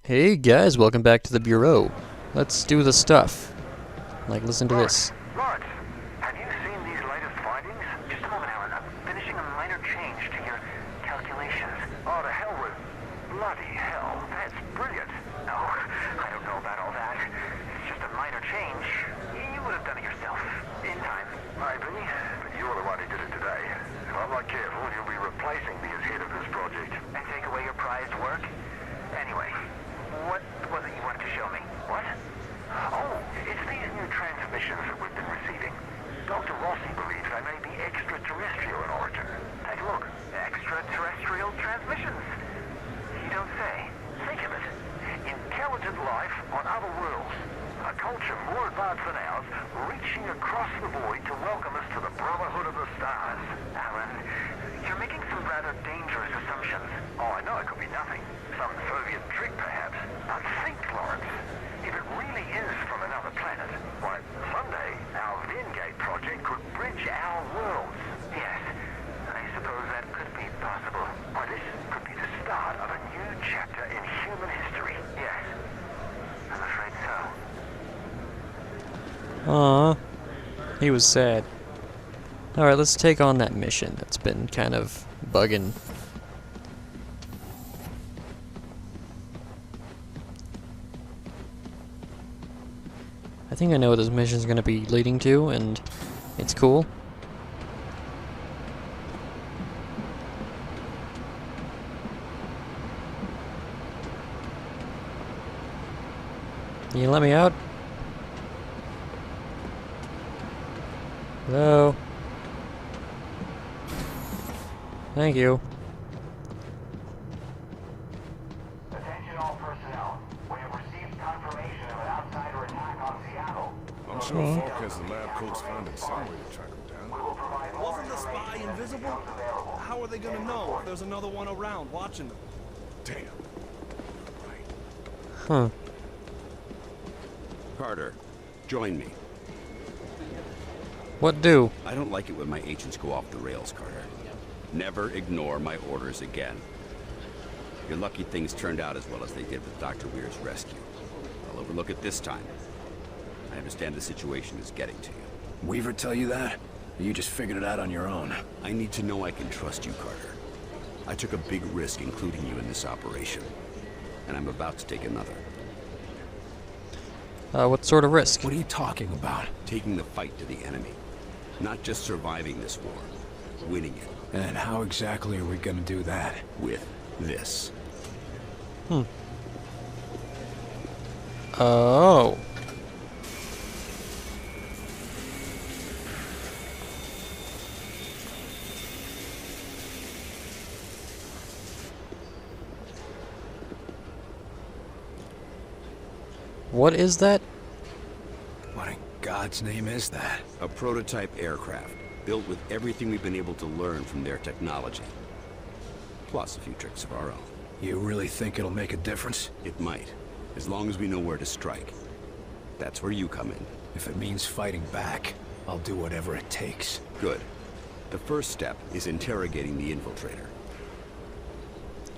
Hey guys, welcome back to the Bureau. Let's do the stuff. Like, listen to this. Lawrence, have you seen these latest findings? Just a moment, Alan. I'm finishing a minor change to your calculations. Oh, the hell with... Bloody hell. That's brilliant. No, I don't know about all that. It's just a minor change. You would have done it yourself. In time. Maybe, but you're the one who did it today. If I'm not careful, you'll be replacing me as head of this project. And take away your prized work? Anyway, what was it you wanted to show me? What? Oh, it's these new transmissions that we've been receiving. Dr. Rossi believes they may be extraterrestrial in origin. Take a look. Extraterrestrial transmissions. You don't say. Think of it. Intelligent life on other worlds. A culture more advanced than ours, reaching across the void to welcome us to the Brotherhood of the Stars. Alan, you're making some rather dangerous assumptions. Oh, I know it could be nothing. Some Soviet trick, perhaps. But think, Lawrence. If it really is from another planet, why, someday our Vengate project could bridge our worlds. Yes, I suppose that could be possible. Or this could be the start of a new chapter in human history. Yes, I'm afraid so. Aww. He was sad. Alright, let's take on that mission that's been kind of bugging. I think I know what this mission's gonna be leading to, and it's cool. Can you let me out? Hello? Thank you. Attention all personnel. We have received confirmation of an outsider attack on Seattle. I'm sure Falk has the lab coats finding some way to track him down. Wasn't the spy invisible? How are they gonna know if there's another one around watching them? Damn. Huh. Carter, join me. What do? I don't like it when my agents go off the rails, Carter. Never ignore my orders again. You're lucky things turned out as well as they did with Dr. Weir's rescue. I'll overlook it this time. I understand the situation is getting to you. Weaver tell you that? Or you just figured it out on your own? I need to know I can trust you, Carter. I took a big risk including you in this operation, and I'm about to take another. What sort of risk? What are you talking about? Taking the fight to the enemy. Not just surviving this war, winning it. And how exactly are we gonna do that? With this. Oh. What is that? What in God's name is that? A prototype aircraft, built with everything we've been able to learn from their technology. Plus a few tricks of our own. You really think it'll make a difference? It might, as long as we know where to strike. That's where you come in. If it means fighting back, I'll do whatever it takes. Good. The first step is interrogating the infiltrator.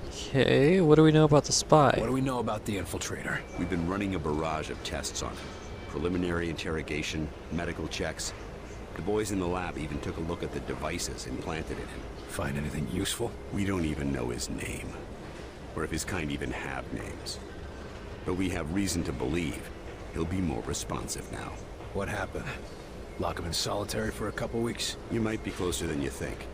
Okay, what do we know about the spy? What do we know about the infiltrator? We've been running a barrage of tests on him. Preliminary interrogation, medical checks. The boys in the lab even took a look at the devices implanted in him. Find anything useful? We don't even know his name, or if his kind even have names. But we have reason to believe he'll be more responsive now. What happened? Lock him in solitary for a couple weeks? You might be closer than you think.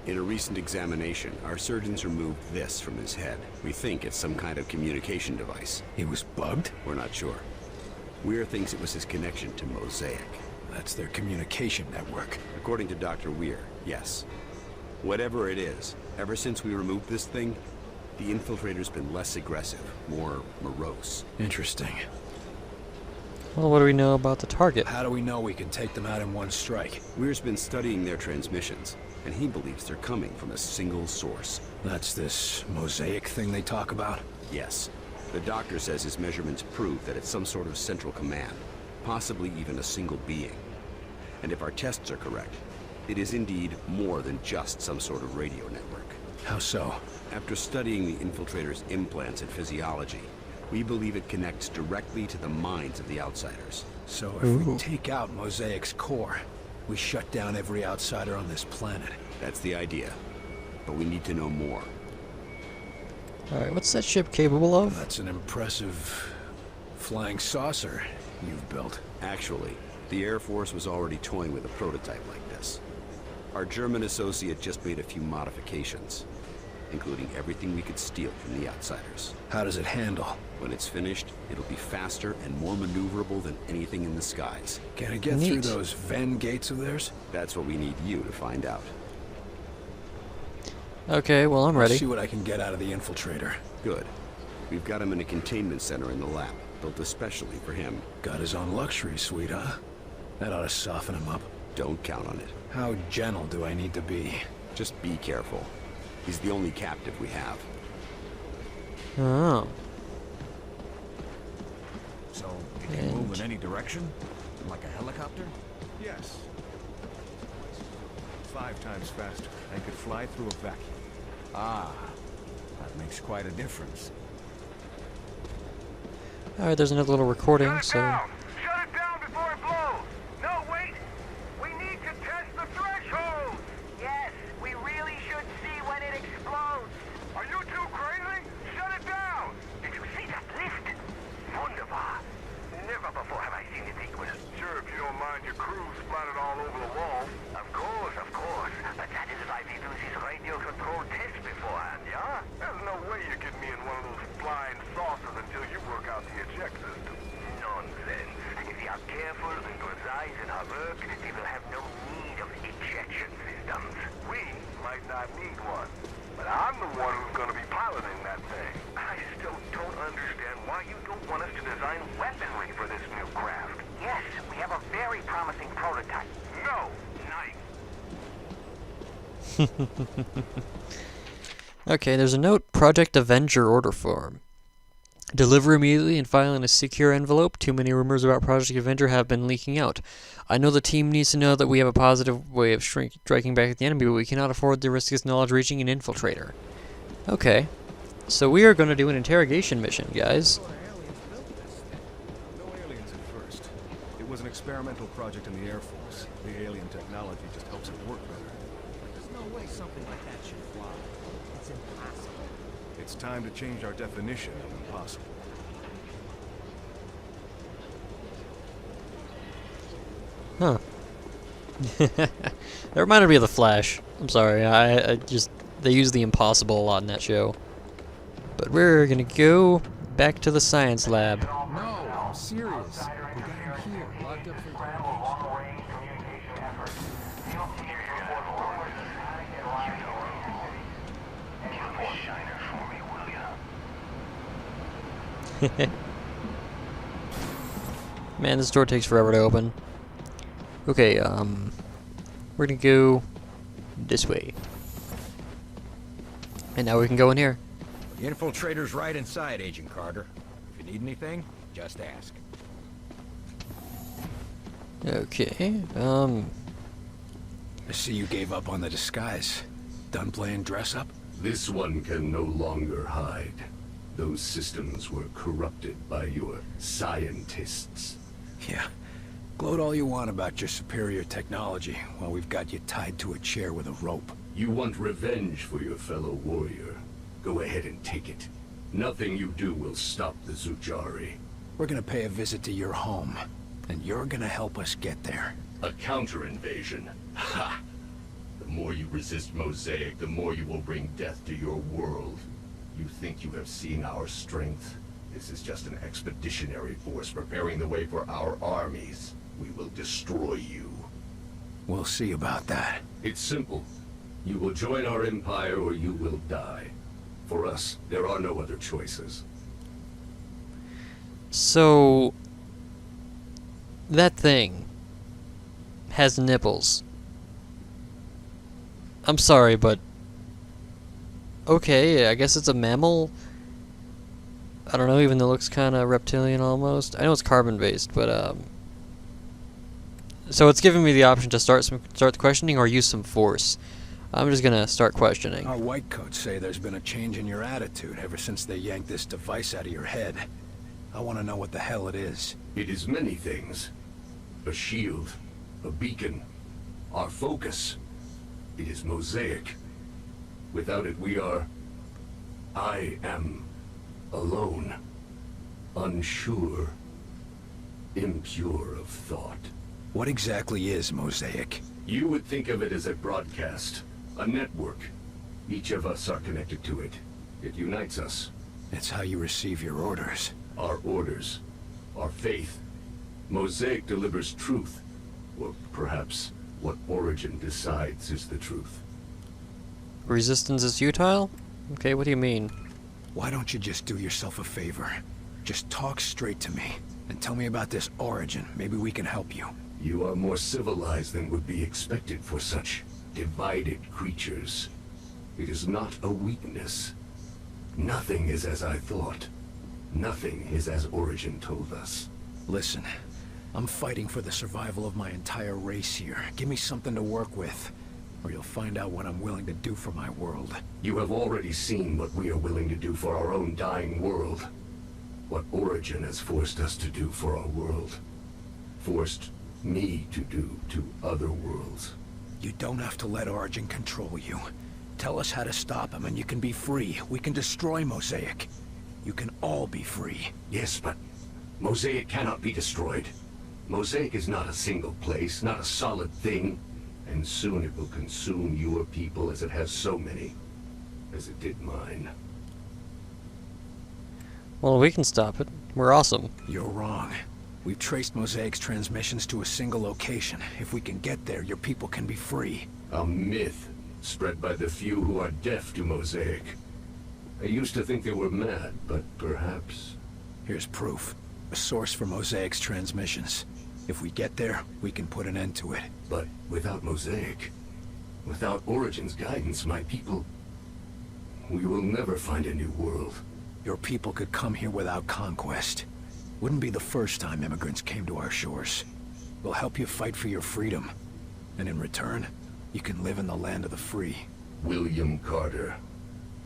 In a recent examination, our surgeons removed this from his head. We think it's some kind of communication device. He was bugged? We're not sure. Weir thinks it was his connection to Mosaic. That's their communication network. According to Dr. Weir, yes. Whatever it is, ever since we removed this thing, the infiltrator's been less aggressive, more morose. Interesting. Well, what do we know about the target? How do we know we can take them out in one strike? Weir's been studying their transmissions, and he believes they're coming from a single source. That's this mosaic thing they talk about? Yes. The doctor says his measurements prove that it's some sort of central command, possibly even a single being. And if our tests are correct, it is indeed more than just some sort of radio network. How so? After studying the infiltrator's implants and physiology, We believe it connects directly to the minds of the outsiders. So if we take out Mosaic's core, we shut down every outsider on this planet. That's the idea. But we need to know more. Alright, what's that ship capable of? That's an impressive flying saucer you've built. Actually, the Air Force was already toying with a prototype like this. Our German associate just made a few modifications, including everything we could steal from the outsiders. How does it handle? When it's finished, it'll be faster and more maneuverable than anything in the skies. Can it get Neat. through those Venn gates of theirs? That's what we need you to find out. Okay, well, I'm ready. See what I can get out of the infiltrator. Good. We've got him in a containment center in the lab, built especially for him. Got his own luxury suite, huh? That ought to soften him up. Don't count on it. How gentle do I need to be? Just be careful. He's the only captive we have. Oh. So, it can move in any direction? Like a helicopter? Yes. 5 times faster and could fly through a vacuum. Ah, that makes quite a difference. Alright, there's another little recording, Shut it so... down! Shut it down before it blows! No, wait! We need to test the threshold! Yes, we really should see when it explodes! Are you too crazy? Shut it down! Did you see that lift? Wunderbar! Never before have I seen it equal. Sure, if you don't mind your crew splattered all over the wall. Of course, of course. But that is why we do this radio control test beforehand, yeah? There's no way you get me in one of those flying saucers until you work out the eject system. Nonsense. If we are careful and precise in our work, we will have no need of ejection systems. We might not need one. But I'm the one who's going to be piloting that thing. I still don't understand why you don't want us to design weaponry for this new craft. Yes, we have a very promising prototype. No, nice. Okay, there's a note, Project Avenger order form. Deliver immediately and file in a secure envelope. Too many rumors about Project Avenger have been leaking out. I know the team needs to know that we have a positive way of striking back at the enemy, but we cannot afford to risk this knowledge reaching an infiltrator. Okay. So we are going to do an interrogation mission, guys. No aliens at first. It was an experimental project in the Air Force. The alien technology just helps it work better. There's no way something like that should fly. It's impossible. It's time to change our definition of impossible. Huh. That reminded me of The Flash. I'm sorry, I just... They use the impossible a lot in that show. But we're gonna go back to the science lab. No, I'm serious. We got him here, locked up for interrogation. Man, this door takes forever to open. Okay, we're gonna go this way. And now we can go in here. The infiltrator's right inside, Agent Carter. If you need anything, just ask. Okay, I see you gave up on the disguise. Done playing dress up? This one can no longer hide. Those systems were corrupted by your scientists. Yeah. Gloat all you want about your superior technology while we've got you tied to a chair with a rope. You want revenge for your fellow warrior. Go ahead and take it. Nothing you do will stop the Zujari. We're gonna pay a visit to your home, and you're gonna help us get there. A counter-invasion. Ha! The more you resist Mosaic, the more you will bring death to your world. You think you have seen our strength? This is just an expeditionary force preparing the way for our armies. We will destroy you. We'll see about that. It's simple. You will join our empire or you will die. For us, there are no other choices. so... That thing has nipples. I'm sorry, but... Okay, I guess it's a mammal. I don't know, even though it looks kind of reptilian almost. I know it's carbon-based, but, So it's giving me the option to start the questioning or use some force. I'm just gonna start questioning. Our white coats say there's been a change in your attitude ever since they yanked this device out of your head. I want to know what the hell it is. It is many things. A shield, a beacon, our focus. It is Mosaic. Without it, I am alone, unsure, impure of thought. What exactly is Mosaic? You would think of it as a broadcast, a network. Each of us are connected to it. It unites us. It's how you receive your orders. Our orders, our faith. Mosaic delivers truth, or perhaps what Origin decides is the truth. Resistance is futile? Okay, what do you mean? Why don't you just do yourself a favor? Just talk straight to me, and tell me about this Origin. Maybe we can help you. You are more civilized than would be expected for such divided creatures. It is not a weakness. Nothing is as I thought. Nothing is as Origin told us. Listen, I'm fighting for the survival of my entire race here. Give me something to work with, or you'll find out what I'm willing to do for my world. You have already seen what we are willing to do for our own dying world. What Origin has forced us to do for our world. Forced me to do to other worlds. You don't have to let Origin control you. Tell us how to stop him and you can be free. We can destroy Mosaic. You can all be free. Yes, but Mosaic cannot be destroyed. Mosaic is not a single place, not a solid thing. And soon it will consume your people as it has so many. As it did mine. Well, we can stop it. We're awesome. You're wrong. We've traced Mosaic's transmissions to a single location. If we can get there, your people can be free. A myth spread by the few who are deaf to Mosaic. I used to think they were mad, but perhaps... Here's proof. A source for Mosaic's transmissions. If we get there, we can put an end to it. But without Mosaic, without Origin's guidance, my people... We will never find a new world. Your people could come here without conquest. Wouldn't be the first time immigrants came to our shores. We'll help you fight for your freedom. And in return, you can live in the land of the free. William Carter.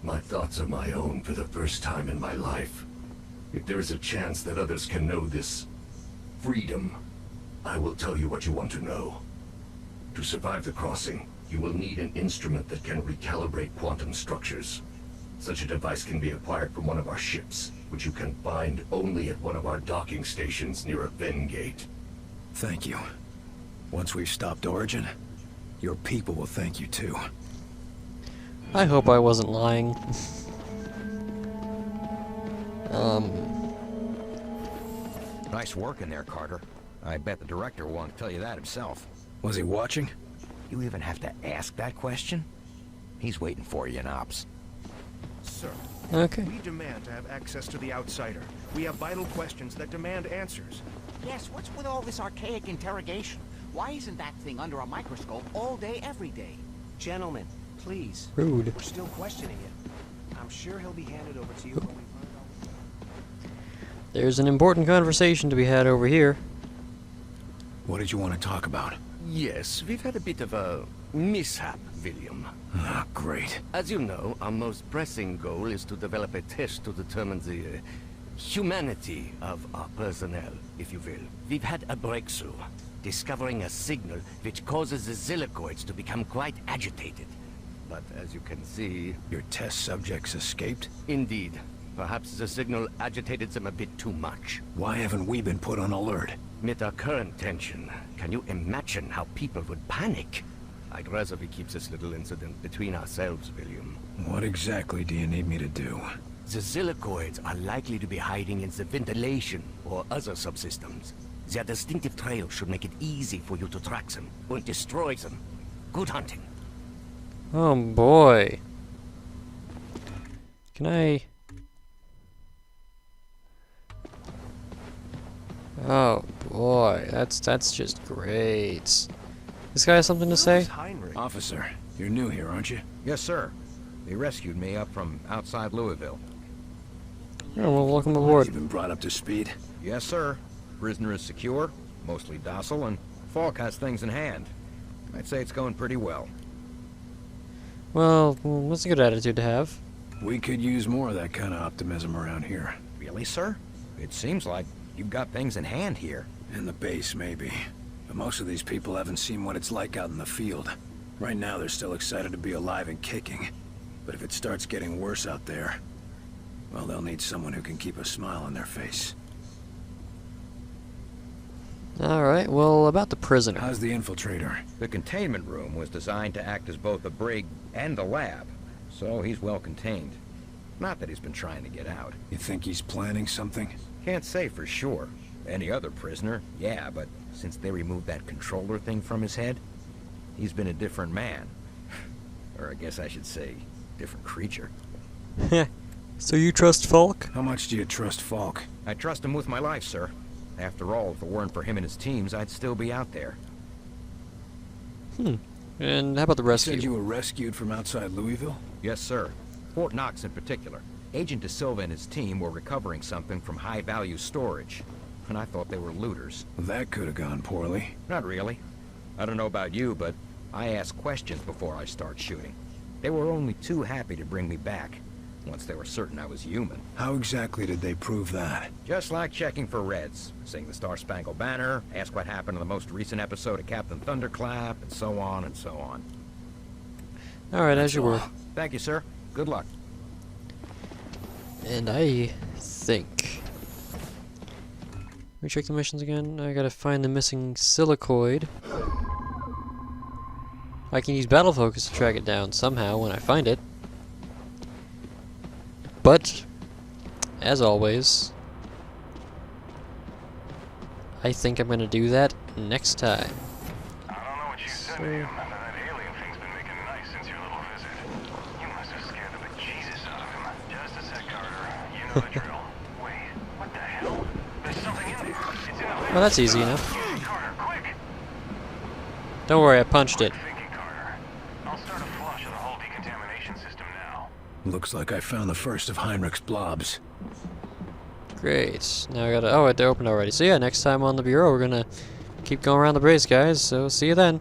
My thoughts are my own for the first time in my life. If there is a chance that others can know this freedom, I will tell you what you want to know. To survive the crossing, you will need an instrument that can recalibrate quantum structures. Such a device can be acquired from one of our ships, which you can find only at one of our docking stations near a Ven gate. Thank you. Once we've stopped Origin, your people will thank you too. I hope I wasn't lying. Nice work in there, Carter. I bet the director won't tell you that himself. Was he watching? You even have to ask that question? He's waiting for you in Ops. Sir, Okay. we demand to have access to the Outsider. We have vital questions that demand answers. Yes, what's with all this archaic interrogation? Why isn't that thing under a microscope all day, every day? Gentlemen, please. Rude. We're still questioning it. I'm sure he'll be handed over to you when we've learned all. There's an important conversation to be had over here. What did you want to talk about? Yes, we've had a bit of a mishap, William. Ah, great. As you know, our most pressing goal is to develop a test to determine the humanity of our personnel, if you will. We've had a breakthrough, discovering a signal which causes the Zillicoids to become quite agitated. But as you can see... Your test subjects escaped? Indeed. Perhaps the signal agitated them a bit too much. Why haven't we been put on alert? With our current tension, can you imagine how people would panic? I'd rather we keep this little incident between ourselves, William. What exactly do you need me to do? The Zillicoids are likely to be hiding in the ventilation or other subsystems. Their distinctive trail should make it easy for you to track them and destroy them. Good hunting. Oh boy. Can I... Oh boy, that's just great. This guy has something to say? Officer, you're new here, aren't you? Yes, sir. They rescued me up from outside Louisville. Oh, well, welcome aboard. You've been brought up to speed? Yes, sir. Prisoner is secure, mostly docile, and Falk has things in hand. I'd say it's going pretty well. Well, that's a good attitude to have. We could use more of that kind of optimism around here. Really, sir? It seems like you've got things in hand here. In the base, maybe. But most of these people haven't seen what it's like out in the field. Right now, they're still excited to be alive and kicking. But if it starts getting worse out there, well, they'll need someone who can keep a smile on their face. Alright, well, about the prisoner. How's the infiltrator? The containment room was designed to act as both a brig and a lab, so he's well contained. Not that he's been trying to get out. You think he's planning something? Can't say for sure. Any other prisoner, yeah, but since they removed that controller thing from his head, he's been a different man. Or I guess I should say, different creature. So you trust Falk? How much do you trust Falk? I trust him with my life, sir. After all, if it weren't for him and his teams, I'd still be out there. And how about the rescue? You said you were rescued from outside Louisville? Yes, sir. Fort Knox in particular. Agent De Silva and his team were recovering something from high-value storage, and I thought they were looters. That could have gone poorly. Not really. I don't know about you, but I ask questions before I start shooting. They were only too happy to bring me back, once they were certain I was human. How exactly did they prove that? Just like checking for Reds. Sing the Star-Spangled Banner, ask what happened in the most recent episode of Captain Thunderclap, and so on and so on. Alright, as you were. Thank you, sir. Good luck. And I think... Let me check the missions again. I gotta find the missing silicoid. I can use battle focus to track it down somehow when I find it. But, as always, I think I'm gonna do that next time. I don't know what you said to him, but that alien thing's been making nice since your little visit. You must have scared the bejesus out of him. Just a sec, Carter. You know the drill. Wait, what the hell? There's something in there. It's in a... Well, that's easy enough. Carter, quick! Don't worry, I punched it. Thinking, Carter. I'll start a flush of the whole decontamination system now. Looks like I found the first of Heinrich's blobs. Great. Now I gotta... Oh, it opened already. So yeah, next time on the Bureau, we're gonna keep going around the base, guys. So see you then.